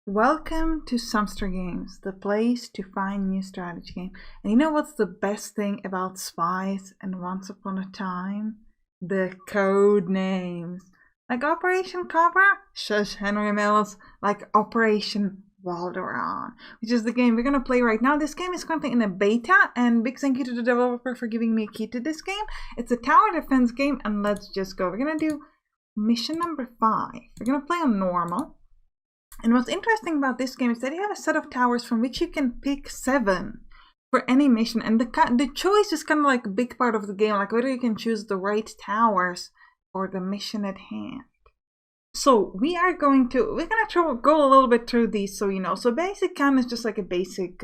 Welcome to Sampstra Games, the place to find new strategy game. And you know what's the best thing about Spies and Once Upon a Time? The code names. Like Operation Cobra? Shush, Henry Mills. Like Operation Valderon, which is the game we're gonna play right now. This game is currently in a beta, and big thank you to the developer for giving me a key to this game. It's a tower defense game, and let's just go. We're gonna do mission number 5. We're gonna play on normal. And what's interesting about this game is that you have a set of towers from which you can pick 7 for any mission. And the choice is kind of like a big part of the game, like whether you can choose the right towers for the mission at hand. So we're gonna go a little bit through these so you know. So basic cannon is just like a basic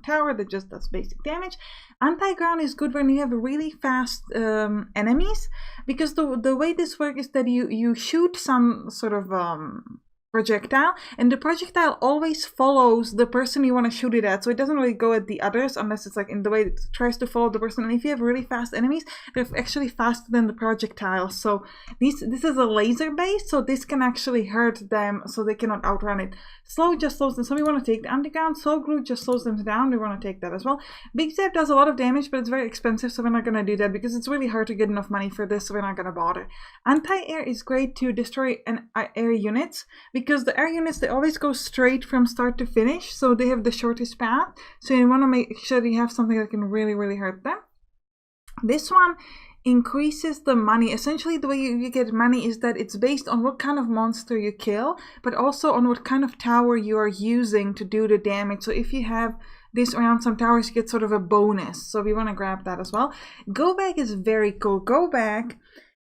tower that just does basic damage. Anti-ground is good when you have really fast enemies, because the way this works is that you shoot some sort of projectile, and the projectile always follows the person you want to shoot it at, so it doesn't really go at the others unless it's like in the way it tries to follow the person. And if you have really fast enemies, they're actually faster than the projectile. So this is a laser base, so this can actually hurt them, so they cannot outrun it. Slow just slows them, so we want to take the underground. Slow glue just slows them down, we want to take that as well. Big zap does a lot of damage, but it's very expensive, so we're not going to do that because it's really hard to get enough money for this, so we're not going to bother. Anti-air is great to destroy air units, because the air units, they always go straight from start to finish, so they have the shortest path, so you want to make sure that you have something that can really hurt them. This one increases the money. Essentially, the way you get money is that it's based on what kind of monster you kill, but also on what kind of tower you are using to do the damage. So if you have this around some towers, you get sort of a bonus, so we want to grab that as well. Go back is very cool. Go back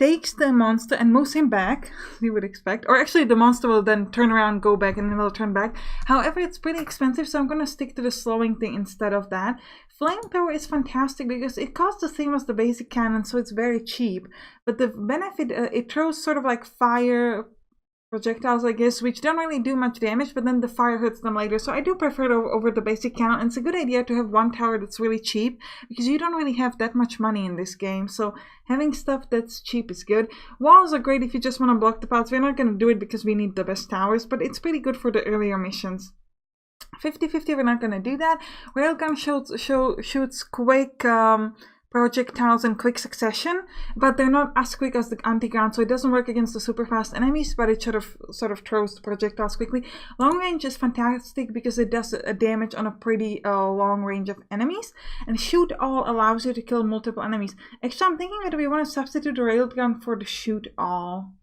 takes the monster and moves him back, you would expect. Or actually the monster will then turn around, go back, and then will turn back. However, it's pretty expensive, so I'm going to stick to the slowing thing instead of that. Flamethrower is fantastic because it costs the same as the basic cannon, so it's very cheap. But the benefit, it throws sort of like fire projectiles, I guess, which don't really do much damage, but then the fire hurts them later. So I do prefer it over the basic cannon, and it's a good idea to have one tower that's really cheap, because you don't really have that much money in this game, so having stuff that's cheap is good. Walls are great if you just want to block the paths. We're not going to do it because we need the best towers, but it's pretty good for the earlier missions. 50-50, we're not going to do that. Railgun shoots quick projectiles in quick succession, but they're not as quick as the anti-ground, so it doesn't work against the super fast enemies, but it sort of throws the projectiles quickly. Long range is fantastic because it does a damage on a pretty long range of enemies, and shoot all allows you to kill multiple enemies. Actually, I'm thinking whether we want to substitute the railgun for the shoot all.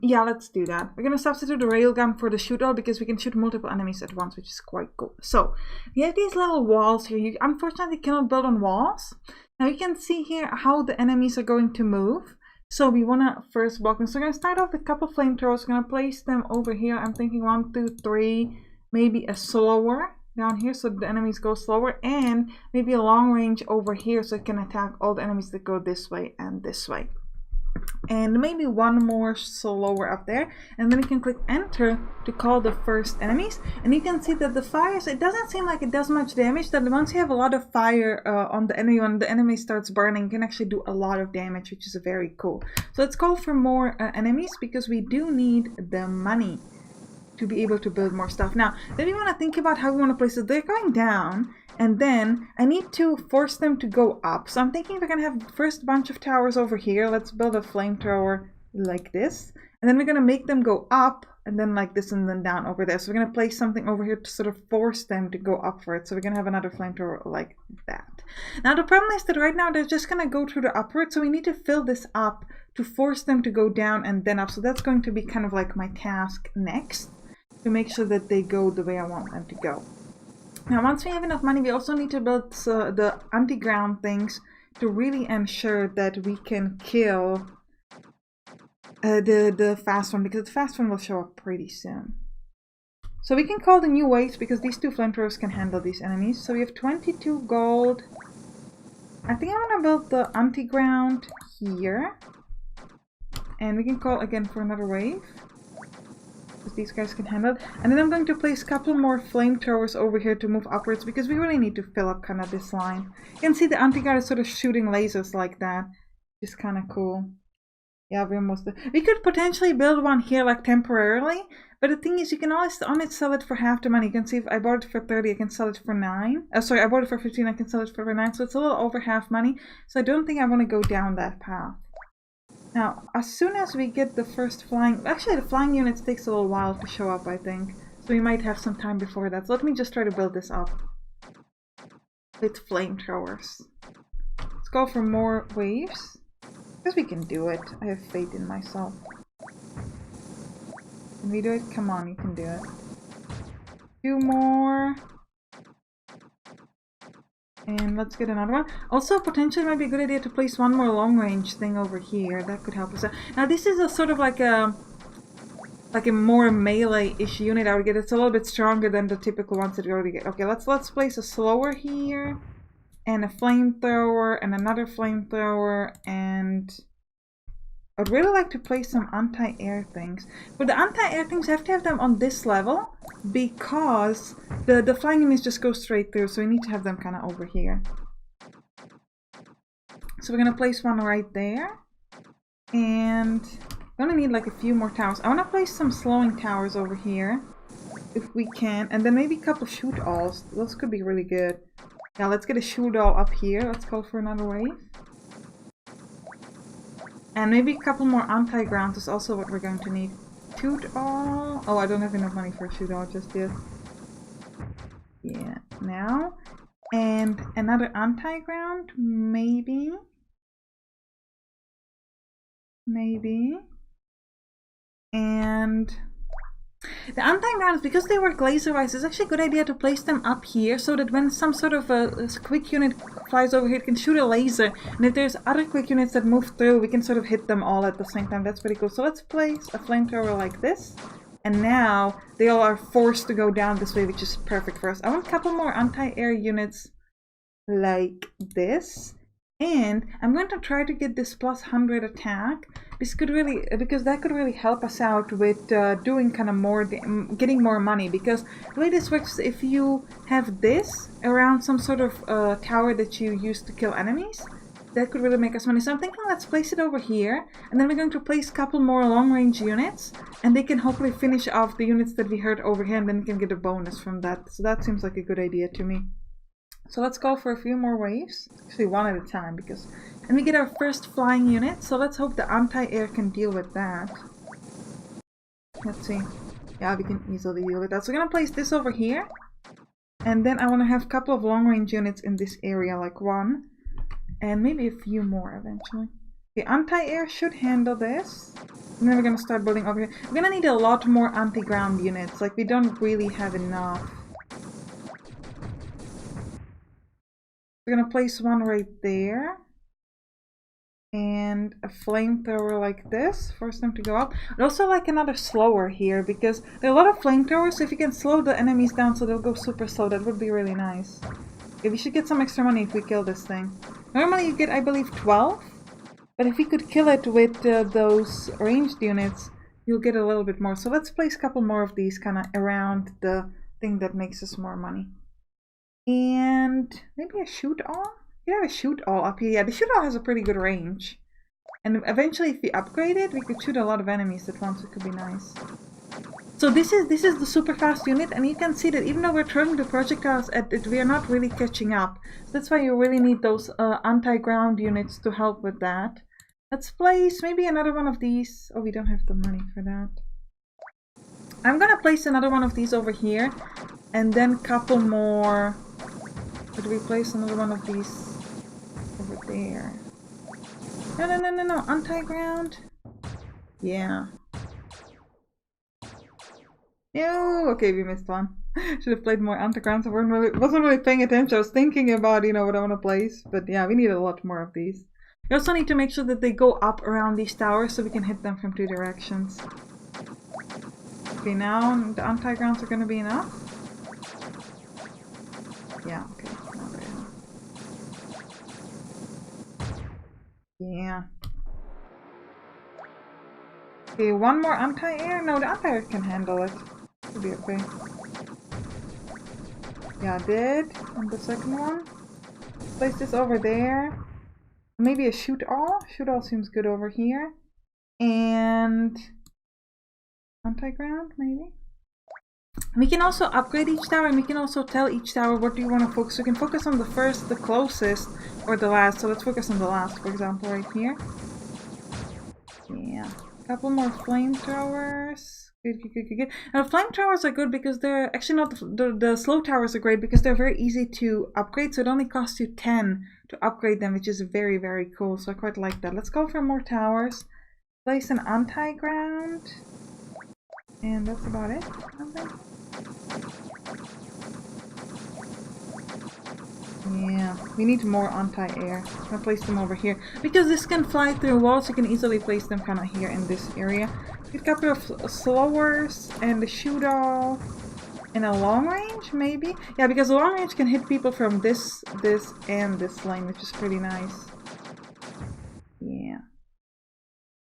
Yeah, let's do that. We're going to substitute the railgun for the shoot-all because we can shoot multiple enemies at once, which is quite cool. So, we have these little walls here. You unfortunately cannot build on walls. Now you can see here how the enemies are going to move. So we want to first block them. So we're going to start off with a couple flamethrowers. We're going to place them over here. I'm thinking 1, 2, 3, maybe a slower down here so the enemies go slower, and maybe a long range over here so it can attack all the enemies that go this way and this way. And maybe one more slower up there, and then you can click enter to call the first enemies. And you can see that the fires, it doesn't seem like it does much damage. That once you have a lot of fire on the enemy, when the enemy starts burning, you can actually do a lot of damage, which is very cool. So let's call for more enemies, because we do need the money to be able to build more stuff. Now, then we want to think about how we want to place it. They're going down, and then I need to force them to go up. So I'm thinking we're going to have the first bunch of towers over here. Let's build a flamethrower like this. And then we're going to make them go up, and then like this, and then down over there. So we're going to place something over here to sort of force them to go up for it. So we're going to have another flamethrower like that. Now the problem is that right now they're just going to go through the upward. So we need to fill this up to force them to go down and then up. So that's going to be kind of like my task next, to make sure that they go the way I want them to go. Now, once we have enough money, we also need to build the anti-ground things to really ensure that we can kill the fast one, because the fast one will show up pretty soon. So we can call the new waves, because these 2 flamethrowers can handle these enemies. So we have 22 gold. I think I want to build the anti-ground here. And we can call again for another wave, because these guys can handle it. And then I'm going to place a couple more flamethrowers over here to move upwards, because we really need to fill up kind of this line. You can see the anti-guard is sort of shooting lasers like that, which is kind of cool. Yeah, we're almost there. We could potentially build one here, like, temporarily. But the thing is, you can always on it sell it for half the money. You can see if I bought it for 30, I can sell it for 9. Sorry, I bought it for 15, I can sell it for 9. So it's a little over half money. So I don't think I want to go down that path. Now, as soon as we get the first flying... Actually, the flying units takes a little while to show up, I think. So we might have some time before that. So let me just try to build this up. With flamethrowers. Let's go for more waves. Because we can do it. I have faith in myself. Can we do it? Come on, you can do it. 2 more. And let's get another one. Also, potentially it might be a good idea to place one more long-range thing over here. That could help us out. Now, this is a sort of like a more melee-ish unit I would get. It's a little bit stronger than the typical ones that we already get. Okay, let's place a slower here. And a flamethrower, and another flamethrower, and... I'd really like to place some anti-air things. But the anti-air things, I have to have them on this level because the flying units just go straight through, so we need to have them kind of over here. So we're going to place one right there. And I'm going to need like a few more towers. I want to place some slowing towers over here if we can. And then maybe a couple shoot-alls. Those could be really good. Yeah, let's get a shoot-all up here. Let's go for another wave. And maybe a couple more anti-grounds is also what we're going to need. Shoot-all. Oh, I don't have enough money for a shoot-all just yet. Yeah, now. And another anti-ground, maybe. Maybe. And... the anti-grounds, because they work laser-wise, it's actually a good idea to place them up here so that when some sort of a quick unit flies over here, it can shoot a laser. And if there's other quick units that move through, we can sort of hit them all at the same time. That's pretty cool. So let's place a flamethrower like this. And now they all are forced to go down this way, which is perfect for us. I want a couple more anti-air units like this. And I'm going to try to get this plus 100 attack. This could really, because that could really help us out with doing kind of more, getting more money. Because the way this works, if you have this around some sort of tower that you use to kill enemies, that could really make us money. So I'm thinking let's place it over here, and then we're going to place a couple more long-range units, and they can hopefully finish off the units that we heard over here, and then we can get a bonus from that. So that seems like a good idea to me. So let's go for a few more waves. Actually, one at a time, because... And we get our first flying unit, so let's hope the anti-air can deal with that. Let's see. Yeah, we can easily deal with that. So we're gonna place this over here. And then I want to have a couple of long-range units in this area, like one. And maybe a few more eventually. The anti-air should handle this. And then we're gonna start building over here. We're gonna need a lot more anti-ground units. Like, we don't really have enough. We're gonna place one right there. And a flamethrower like this. Force them to go up. I'd also like another slower here, because there are a lot of flamethrowers, so if you can slow the enemies down so they'll go super slow, that would be really nice. Okay, we should get some extra money if we kill this thing. Normally you get, I believe, 12. But if we could kill it with those ranged units, you'll get a little bit more. So let's place a couple more of these kind of around the thing that makes us more money. And maybe a shoot-all? You have a shoot-all up here. Yeah, the shoot-all has a pretty good range. And eventually, if we upgrade it, we could shoot a lot of enemies at once. It could be nice. So this is the super fast unit, and you can see that even though we're throwing the projectiles at it, we are not really catching up. So that's why you really need those anti-ground units to help with that. Let's place maybe another one of these. Oh, we don't have the money for that. I'm gonna place another one of these over here, and then a couple more. Could we place another one of these over there? No, anti-ground. Yeah. No, okay, we missed one. Should have played more anti-grounds. I wasn't really paying attention. I was thinking about, you know, what I want to place. But yeah, we need a lot more of these. We also need to make sure that they go up around these towers so we can hit them from 2 directions. Okay, now the anti-grounds are going to be enough. Yeah, okay. Yeah. Okay, one more anti-air? No, the anti-air can handle it. It'll be okay. Yeah, I did. And the second one. Place this over there. Maybe a shoot-all? Shoot-all seems good over here. and anti-ground, maybe. We can also upgrade each tower, and we can also tell each tower what do you want to focus. We can focus on the first, the closest, or the last. So let's focus on the last, for example, right here. Yeah, a couple more flamethrowers. Good. Now, flamethrowers are good because they're actually not the slow towers are great because they're very easy to upgrade. So it only costs you 10 to upgrade them, which is very, very cool. So I quite like that. Let's go for more towers. Place an anti-ground. And that's about it, I think. Yeah, we need more anti-air. I'm gonna place them over here. Because this can fly through walls, you can easily place them kind of here in this area. Get a couple of slowers and a shoot-off. And a long range, maybe? Yeah, because a long range can hit people from this, and this lane, which is pretty nice. Yeah.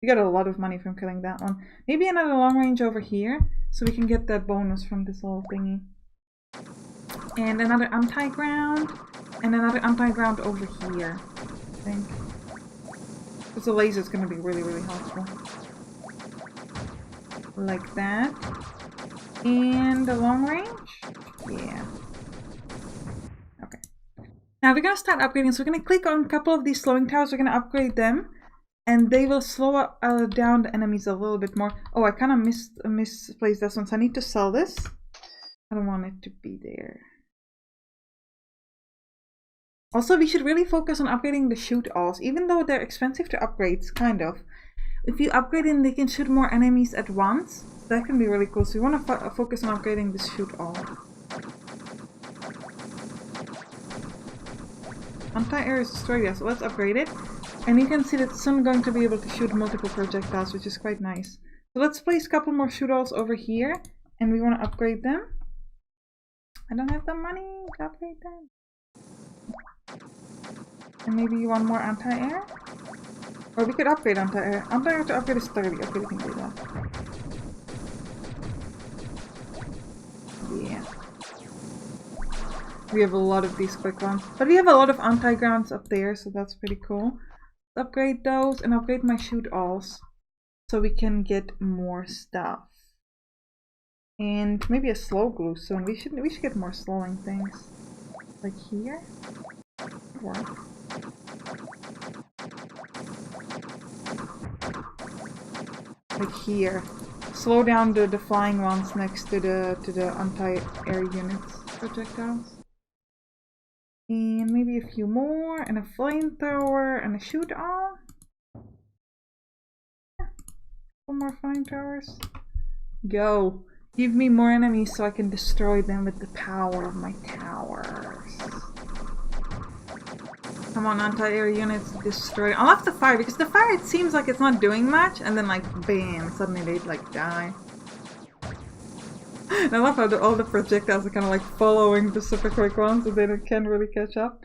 We got a lot of money from killing that one. Maybe another long range over here, so we can get that bonus from this little thingy. And another anti-ground, and another anti-ground over here, I think. Because the laser is going to be really, really helpful. Like that. And the long range? Yeah. Okay. Now we're going to start upgrading, so we're going to click on a couple of these slowing towers, we're going to upgrade them. And they will slow down the enemies a little bit more. Oh, I kind of misplaced this one, so I need to sell this. I don't want it to be there. Also, we should really focus on upgrading the shoot-alls, even though they're expensive to upgrade, kind of. If you upgrade them, they can shoot more enemies at once. So that can be really cool. So we want to focus on upgrading the shoot-all. Anti-air is destroyed, yeah, so let's upgrade it. And you can see that it's soon going to be able to shoot multiple projectiles, which is quite nice. So let's place a couple more shoot-alls over here, and we want to upgrade them. I don't have the money to upgrade them. And maybe one more anti-air? Or we could upgrade anti-air. Anti-air to upgrade is 30. Okay, we can do that. Yeah. We have a lot of these quick ones. But we have a lot of anti-grounds up there, so that's pretty cool. Upgrade those and upgrade my shoot-alls so we can get more stuff. And maybe a slow glue soon. We should get more slowing things. Like here? Work. Like here. Slow down the flying ones next to the anti-air units projectiles. And maybe a few more, and a flamethrower, and a shoot-all. Yeah. Couple more flamethrowers. Go! Give me more enemies so I can destroy them with the power of my towers. Come on, anti-air units, destroy. I love the fire, because the fire, it seems like it's not doing much, and then like, bam, suddenly they like die. And I love how all the projectiles are kind of like following the super quick ones, so they can't really catch up.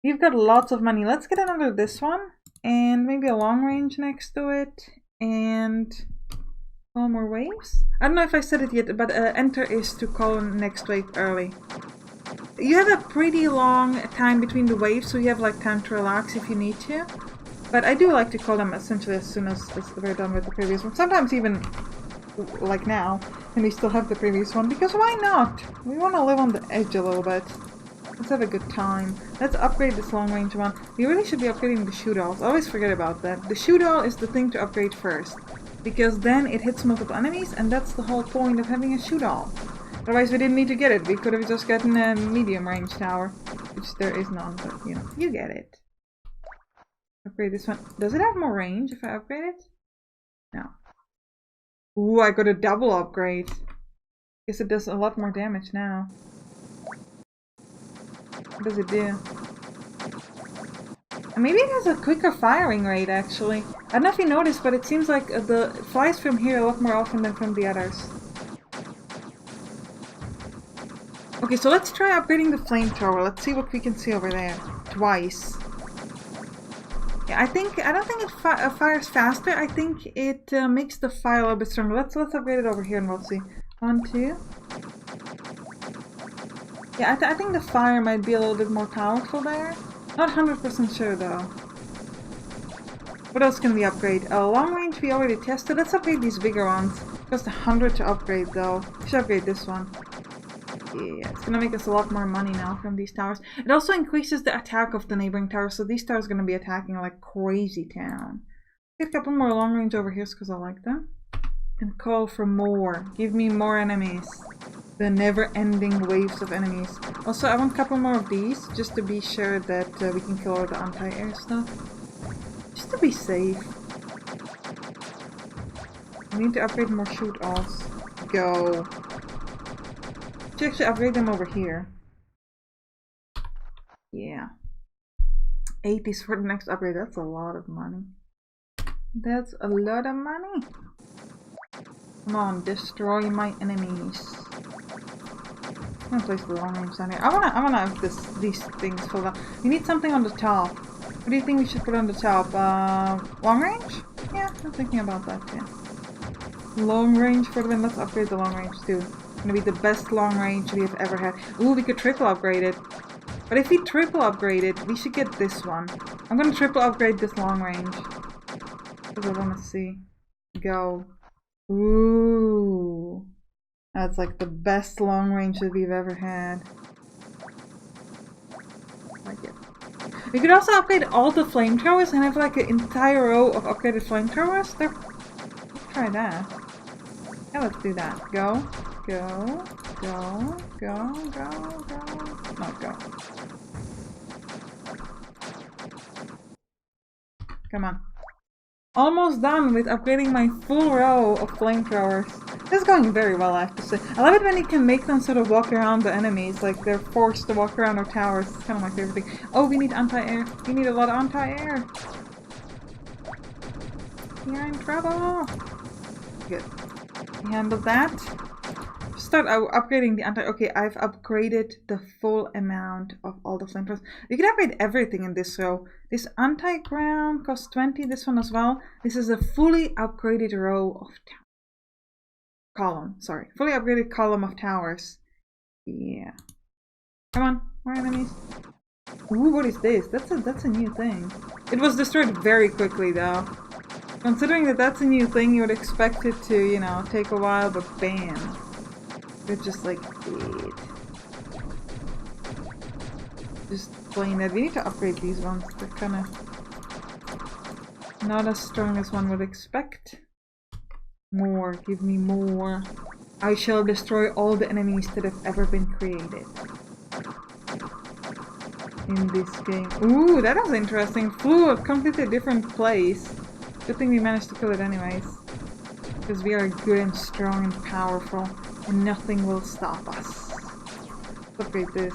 You've got lots of money. Let's get another this one, and maybe a long range next to it, and call more waves. I don't know if I said it yet, but enter is to call next wave early. You have a pretty long time between the waves, so you have like time to relax if you need to. But I do like to call them essentially as soon as we're done with the previous one. Sometimes even like now, and we still have the previous one, because why not? We want to live on the edge a little bit. Let's have a good time. Let's upgrade this long range one. We really should be upgrading the shoot-alls. I always forget about that. The shoot-all is the thing to upgrade first, because then it hits multiple enemies, and that's the whole point of having a shoot-all. Otherwise we didn't need to get it. We could have just gotten a medium range tower, which there is none, but you know, you get it. Upgrade this one. Does it have more range if I upgrade it? No. Ooh, I got a double upgrade. Guess it does a lot more damage now. What does it do? Maybe it has a quicker firing rate, actually. I don't know if you noticed, but it seems like it flies from here a lot more often than from the others. Okay, so let's try upgrading the flamethrower. Let's see what we can see over there. Twice. Yeah, I don't think it fires faster. I think it makes the fire a little bit stronger. Let's upgrade it over here and we'll see. 1, 2. Yeah, I think the fire might be a little bit more powerful there. Not 100% sure though. What else can we upgrade? Long range we already tested. Let's upgrade these bigger ones. It costs 100 to upgrade though. We should upgrade this one. Yeah, it's gonna make us a lot more money now from these towers. It also increases the attack of the neighboring towers, so these towers are gonna be attacking like crazy town. Get a couple more long range over here because I like them. And call for more. Give me more enemies. The never-ending waves of enemies. Also, I want a couple more of these, just to be sure that we can kill all the anti-air stuff. Just to be safe. We need to upgrade more shoot-offs. Go. Should actually upgrade them over here. Yeah. 80s for the next upgrade. That's a lot of money. That's a lot of money. Come on, destroy my enemies. I'm gonna place the long range down here. I wanna have these things filled up. We need something on the top. What do you think we should put on the top? Long range? Yeah, I'm thinking about that, yeah. Long range for the win. Let's upgrade the long range too. It's gonna be the best long range we have ever had. Ooh, we could triple upgrade it. But if we triple upgrade it, we should get this one. I'm gonna triple upgrade this long range. Because I wanna see. Go. Ooh. That's like the best long range that we've ever had. Like it. We could also upgrade all the flamethrowers and have like an entire row of upgraded flamethrowers. Let's try that. Yeah, let's do that. Go. Go. Go. Go. Go. Go. No, go. Come on. Almost done with upgrading my full row of flamethrowers. This is going very well, I have to say. I love it when you can make them sort of walk around the enemies, like they're forced to walk around our towers. It's kind of my favorite thing. Oh, we need anti-air. We need a lot of anti-air. You're in trouble. Good. We handled that. Start upgrading the anti. Okay, I've upgraded the full amount of all the flamethrowers. You can upgrade everything in this row. This anti-ground costs 20. This one as well. This is a fully upgraded row of fully upgraded column of towers. Yeah. Come on, more enemies. Ooh, what is this? That's a new thing. It was destroyed very quickly though. Considering that that's a new thing, you would expect it to, you know, take a while, but bam. It just like did. Just plain that. We need to upgrade these ones. They're kinda not as strong as one would expect. More, give me more. I shall destroy all the enemies that have ever been created in this game. Ooh, that was interesting. Flew a completely different place. Good thing we managed to kill it anyways. Because we are good and strong and powerful. And nothing will stop us. Let's upgrade this.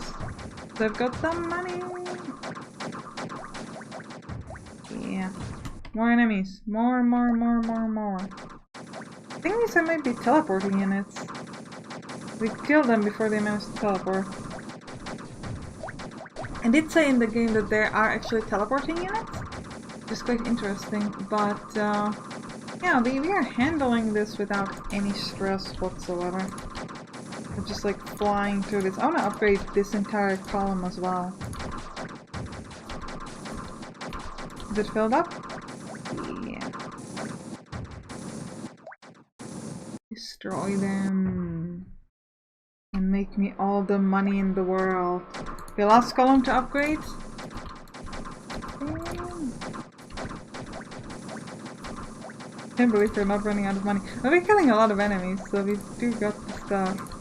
So I've got some money. Yeah. More enemies. More. I think these might be teleporting units. We killed them before they managed to teleport. I did say in the game that there are actually teleporting units. It's quite interesting, but yeah, we are handling this without any stress whatsoever. We're just like flying through this. I want to upgrade this entire column as well. Is it filled up? Yeah. Destroy them. And make me all the money in the world. The last column to upgrade. I can't believe we're not running out of money. But we're killing a lot of enemies, so we do got the stuff.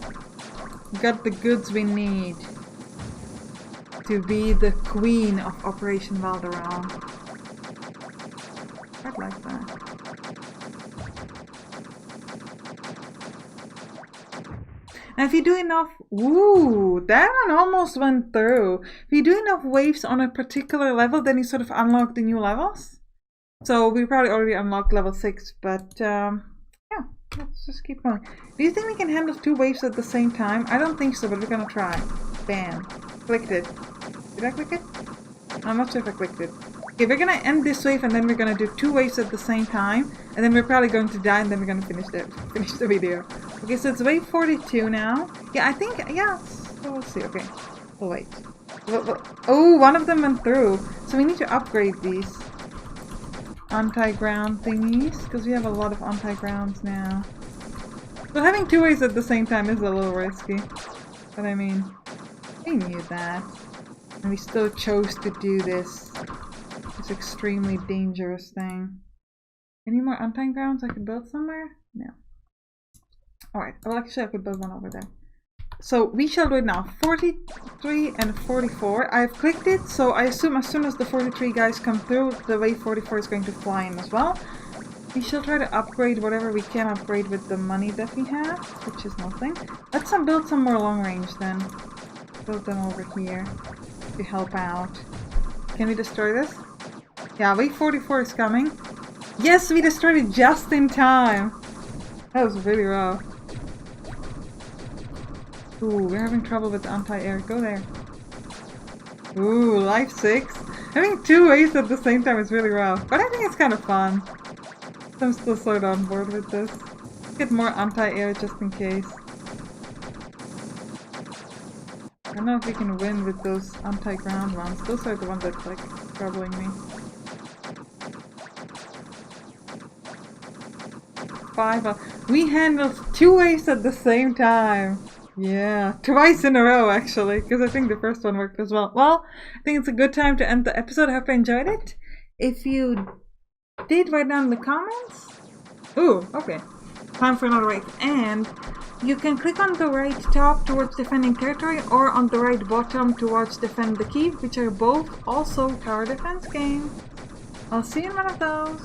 We got the goods we need to be the queen of Operation Valderon. I'd like that. And if you do enough... Ooh, that one almost went through. If you do enough waves on a particular level, then you sort of unlock the new levels. So we probably already unlocked level 6, but yeah, let's just keep going. Do you think we can handle 2 waves at the same time? I don't think so, but we're gonna try. Bam. Clicked it. Did I click it? I'm not sure if I clicked it. Okay, we're gonna end this wave and then we're gonna do 2 waves at the same time. And then we're probably going to die and then we're gonna finish the video. Okay, so it's wave 42 now. Yeah, I think, yeah, so we'll see. Okay, we'll wait. Oh, one of them went through. So we need to upgrade these. anti-ground thingies, because we have a lot of anti-grounds now. So having 2 ways at the same time is a little risky. But I mean, we knew that. And we still chose to do this extremely dangerous thing. Any more anti-grounds I could build somewhere? No. Alright, well actually I could build one over there. So we shall do it now. 43 and 44. I've clicked it, so I assume as soon as the 43 guys come through, the wave 44 is going to fly in as well. We shall try to upgrade whatever we can upgrade with the money that we have, which is nothing. Let's build some more long range then. Build them over here to help out. Can we destroy this? Yeah, wave 44 is coming. Yes, we destroyed it just in time. That was really rough. Ooh, we're having trouble with the anti-air. Go there. Ooh, life 6. Having 2 waves at the same time is really rough, but I think it's kind of fun. I'm still sort of on board with this. Get more anti-air just in case. I don't know if we can win with those anti-ground ones. Those are the ones that's like troubling me. 5. We handled 2 waves at the same time. Yeah, twice in a row actually, because I think the first one worked as well. Well, I think it's a good time to end the episode. I hope you enjoyed it. If you did, write down in the comments. Ooh, okay. Time for another wave. And you can click on the right top towards defending territory or on the right bottom towards defend the keep, which are both also tower defense games. I'll see you in one of those.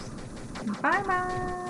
Bye bye!